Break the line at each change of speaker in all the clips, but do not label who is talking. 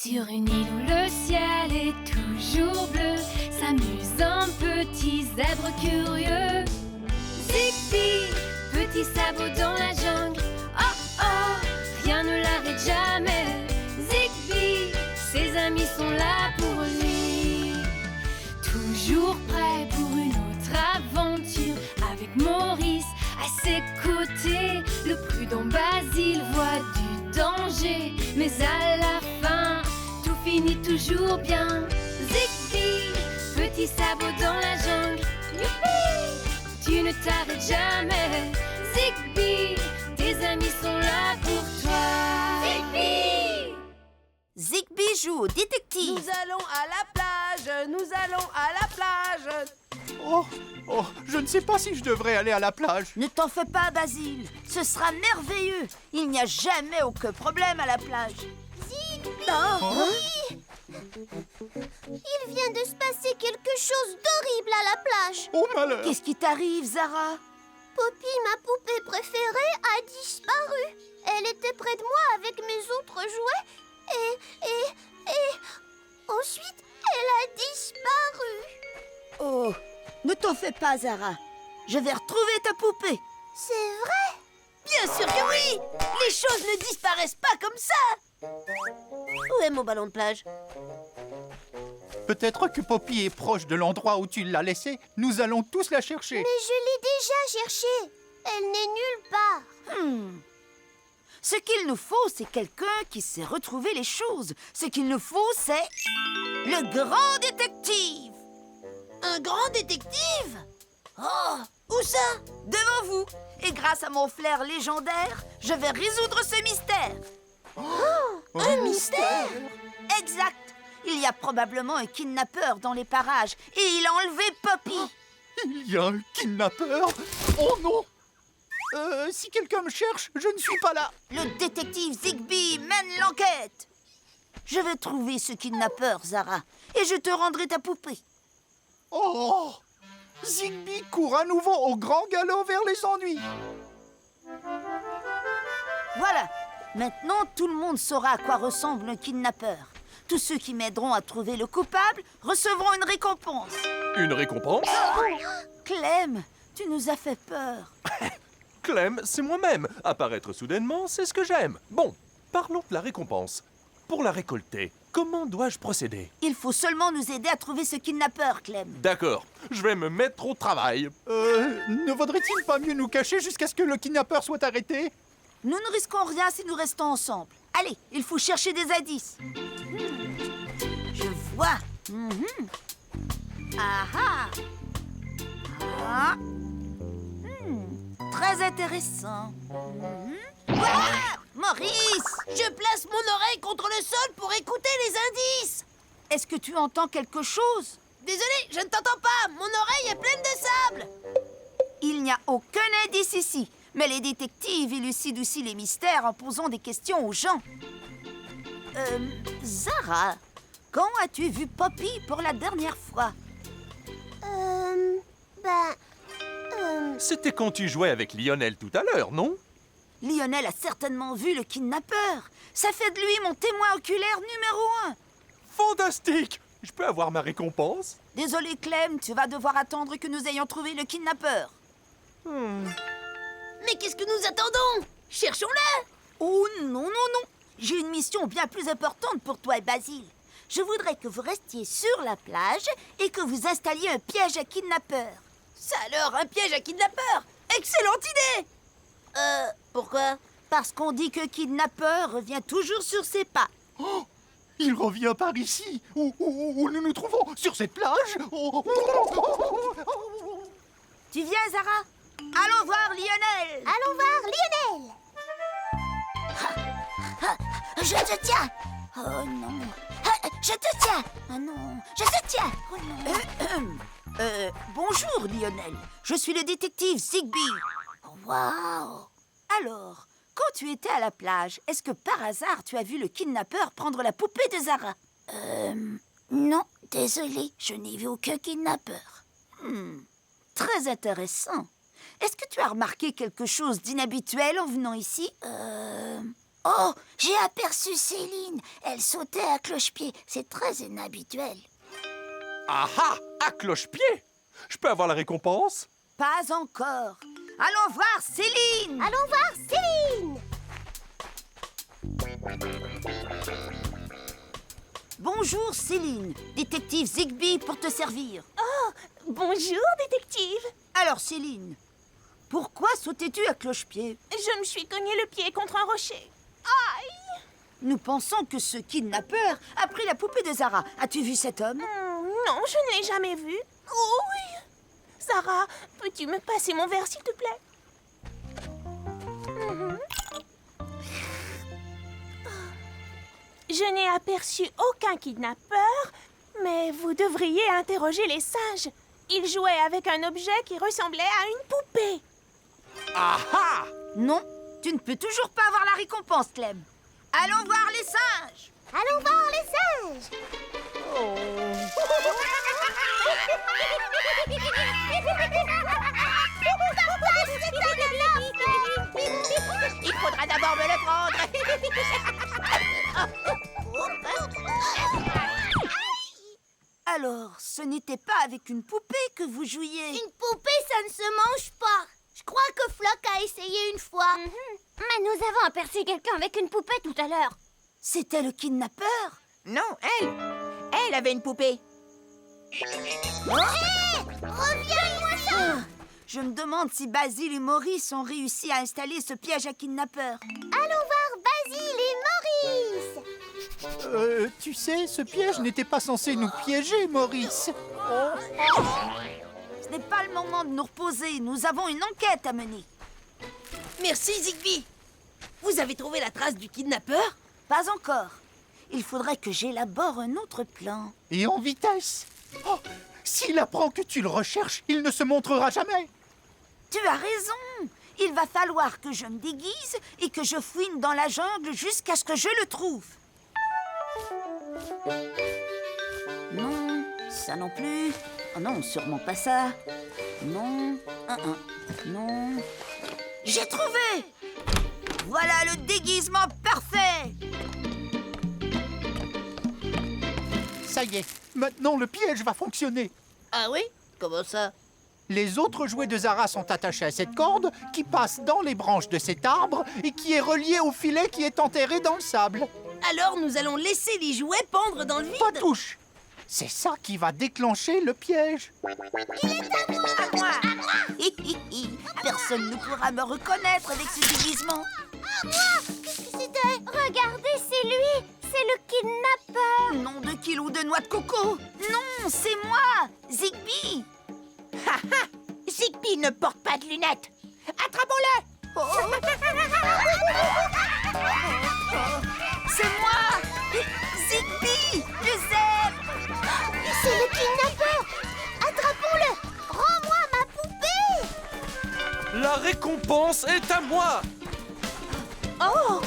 Sur une île où le ciel est toujours bleu, s'amuse un petit zèbre curieux. Zigbee, petit sabot dans la jungle. Oh oh, rien ne l'arrête jamais. Zigbee, ses amis sont là pour lui. Toujours prêt pour une autre aventure. Avec Maurice à ses côtés, le prudent Basile voit du danger. Mais à la fin, tout finit toujours bien. Zigbee, petit sabot dans la jungle. Youpi, tu ne t'arrêtes jamais. Zigbee, tes amis sont là pour toi. Zigbee!
Zigbee joue au détective.
Nous allons à la plage, nous allons à la plage.
Oh, je ne sais pas si je devrais aller à la plage.
Ne t'en fais pas, Basile. Ce sera merveilleux. Il n'y a jamais aucun problème à la plage.
Zigbee!
Hein?
Il vient de se passer quelque chose d'horrible à la plage.
Oh malheur!
Qu'est-ce qui t'arrive, Zara?
Poppy, ma poupée préférée, a disparu. Elle était près de moi avec mes autres jouets et ensuite, elle a disparu.
Oh, ne t'en fais pas, Zara. Je vais retrouver ta poupée.
C'est vrai?
Bien sûr que oui. Les choses ne disparaissent pas comme ça. Où est mon ballon de plage?
Peut-être que Poppy est proche de l'endroit où tu l'as laissée. Nous allons tous la chercher.
Mais je l'ai déjà cherchée. Elle n'est nulle part.
Ce qu'il nous faut, c'est quelqu'un qui sait retrouver les choses. Ce qu'il nous faut, c'est le grand détective.
Un grand détective? Oh, où ça?
Devant vous. Et grâce à mon flair légendaire, je vais résoudre ce mystère.
Un mystère?
Exact. Il y a probablement un kidnappeur dans les parages et il a enlevé Poppy.
Il y a un kidnappeur? Oh non! Si quelqu'un me cherche, je ne suis pas là.
Le détective Zigbee mène l'enquête. Je vais trouver ce kidnappeur, Zara, et je te rendrai ta poupée.
Oh! Zigbee court à nouveau au grand galop vers les ennuis.
Voilà. Maintenant, tout le monde saura à quoi ressemble un kidnappeur. Tous ceux qui m'aideront à trouver le coupable recevront une récompense.
Une récompense?
Clem, tu nous as fait peur.
Clem, c'est moi-même. Apparaître soudainement, c'est ce que j'aime. Bon, parlons de la récompense. Pour la récolter, comment dois-je procéder?
Il faut seulement nous aider à trouver ce kidnappeur, Clem.
D'accord, je vais me mettre au travail.
Ne vaudrait-il pas mieux nous cacher jusqu'à ce que le kidnappeur soit arrêté?
Nous ne risquons rien si nous restons ensemble. Allez, il faut chercher des indices. Je vois. Ah. Très intéressant. Ah, Maurice!
Je place mon oreille contre le sol pour écouter les indices.
Est-ce que tu entends quelque chose?
Désolé, je ne t'entends pas. Mon oreille est pleine de sable.
Il n'y a aucun indice ici. Mais les détectives élucident aussi les mystères en posant des questions aux gens. Zara, quand as-tu vu Poppy pour la dernière fois?
C'était quand tu jouais avec Lionel tout à l'heure, non?
Lionel a certainement vu le kidnappeur. Ça fait de lui mon témoin oculaire numéro 1.
Fantastique! Je peux avoir ma récompense?
Désolé, Clem, tu vas devoir attendre que nous ayons trouvé le kidnappeur.
Mais qu'est-ce que nous attendons? Cherchons-le.
Oh non. J'ai une mission bien plus importante pour toi et Basile. Je voudrais que vous restiez sur la plage et que vous installiez un piège à kidnappeur.
Ça alors, un piège à kidnappeur? Excellente idée! Pourquoi?
Parce qu'on dit que kidnappeur revient toujours sur ses pas.
Oh! Il revient par ici, où nous nous trouvons, sur cette plage.
Tu viens, Zara? Allons voir Lionel.
Allons voir Lionel.
Je te tiens. Oh non. Je te tiens. Oh non. Je te tiens. Oh non. Bonjour, Lionel. Je suis le détective Zigbee. Waouh. Alors, quand tu étais à la plage, est-ce que par hasard tu as vu le kidnappeur prendre la poupée de Zara? Non, désolé, je n'ai vu aucun kidnappeur. Très intéressant. Est-ce que tu as remarqué quelque chose d'inhabituel en venant ici? Oh, j'ai aperçu Céline. Elle sautait à cloche-pied. C'est très inhabituel.
Ah ah! À cloche-pied! Je peux avoir la récompense?
Pas encore. Allons voir Céline.
Allons voir Céline.
Bonjour Céline. Détective Zigby pour te servir.
Bonjour, détective.
Alors Céline, pourquoi sautais-tu à cloche-pied?
Je me suis cogné le pied contre un rocher. Aïe!
Nous pensons que ce kidnappeur a pris la poupée de Zara. As-tu vu cet homme?
Non, je ne l'ai jamais vu. Oh oui! Sarah, peux-tu me passer mon verre, s'il te plaît? Je n'ai aperçu aucun kidnappeur, mais vous devriez interroger les singes. Ils jouaient avec un objet qui ressemblait à une poupée.
Ah ah!
Non, tu ne peux toujours pas avoir la récompense, Clem. Allons voir les singes.
Allons voir les singes.
Il faudra d'abord me le prendre.
Alors, ce n'était pas avec une poupée que vous jouiez.
Une poupée, ça ne se mange pas. Je crois que Flock a essayé une fois. Mais nous avons aperçu quelqu'un avec une poupée tout à l'heure.
C'était le kidnappeur.
Non, elle. Elle avait une poupée.
Reviens-moi ça.
Je me demande si Basile et Maurice ont réussi à installer ce piège à kidnappeur.
Allons voir Basile et Maurice.
Tu sais, ce piège n'était pas censé nous piéger, Maurice.
Ce n'est pas le moment de nous reposer. Nous avons une enquête à mener.
Merci, Zigby. Vous avez trouvé la trace du kidnappeur?
Pas encore. Il faudrait que j'élabore un autre plan.
Et en vitesse. Oh, s'il apprend que tu le recherches, il ne se montrera jamais.
Tu as raison. Il va falloir que je me déguise et que je fouine dans la jungle jusqu'à ce que je le trouve. Non, ça non plus. Oh non, sûrement pas ça. Non, non. J'ai trouvé! Voilà le déguisement parfait!
Ça y est, maintenant le piège va fonctionner.
Ah oui? Comment ça?
Les autres jouets de Zara sont attachés à cette corde qui passe dans les branches de cet arbre et qui est reliée au filet qui est enterré dans le sable.
Alors nous allons laisser les jouets pendre dans le vide.
Pas touche. C'est ça qui va déclencher le piège.
À moi! Personne ne pourra me reconnaître avec ce déguisement.
Qu'est-ce que c'était? Regardez, c'est lui. C'est le kidnappeur.
Nom de kilo de noix de coco. Non, c'est moi, Zigby.
Zigby ne porte pas de lunettes. Attrapons-le!
C'est moi, Zigby, le zèbre.
C'est le kidnappeur. Attrapons-le. Rends-moi ma poupée.
La récompense est à moi!
Oh!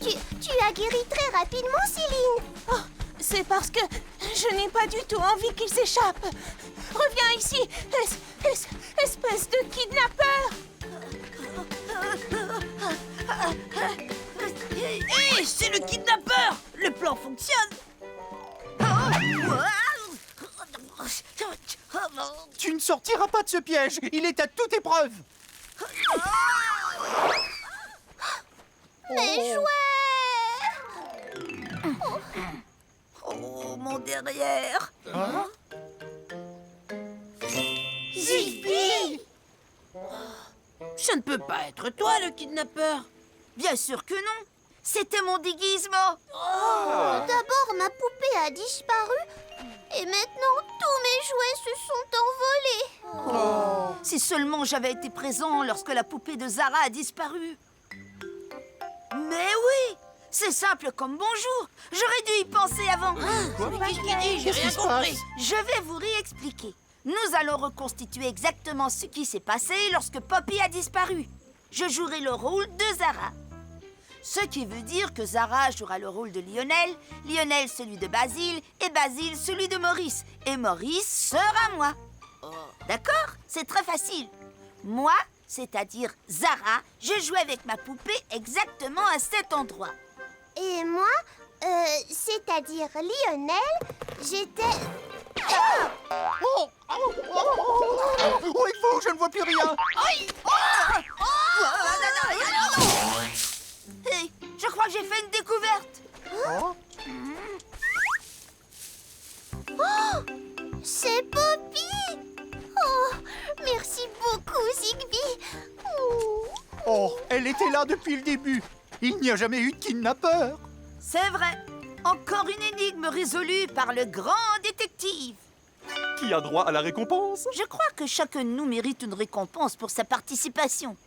Tu as guéri très rapidement, Céline.
Oh, c'est parce que je n'ai pas du tout envie qu'il s'échappe. Reviens ici, espèce de kidnappeur.
Hé, c'est le kidnappeur! Le plan fonctionne!
Tu ne sortiras pas de ce piège. Il est à toute épreuve.
Mes jouets.
Oh, mon derrière.
Zigby! Ça ne peut pas être toi, le kidnappeur!
Bien sûr que non. C'était mon déguisement.
D'abord, ma poupée a disparu. Et maintenant, tous mes jouets se sont envolés.
Si seulement j'avais été présent lorsque la poupée de Zara a disparu. Mais oui, c'est simple comme bonjour. J'aurais dû y penser avant.
Qu'est-ce qu'il dit? J'ai
Qu'est-ce
rien
qui se
compris!
passe?
Je vais vous réexpliquer. Nous allons reconstituer exactement ce qui s'est passé lorsque Poppy a disparu. Je jouerai le rôle de Zara. Ce qui veut dire que Zara jouera le rôle de Lionel, Lionel celui de Basile et Basile celui de Maurice. Et Maurice sera moi. D'accord? C'est très facile. Moi, c'est-à-dire Zara, je jouais avec ma poupée exactement à cet endroit.
Et moi, c'est-à-dire Lionel, j'étais...
Oh, où êtes-vous? Je ne vois plus rien.
Hé, je crois que j'ai fait une découverte.
Oh.
C'est Poppy! Oh, merci beaucoup, Zigbee.
Oh, elle était là depuis le début. Il n'y a jamais eu de kidnappeur.
C'est vrai. Encore une énigme résolue par le grand détective.
Qui a droit à la récompense?
Je crois que chacun de nous mérite une récompense pour sa participation.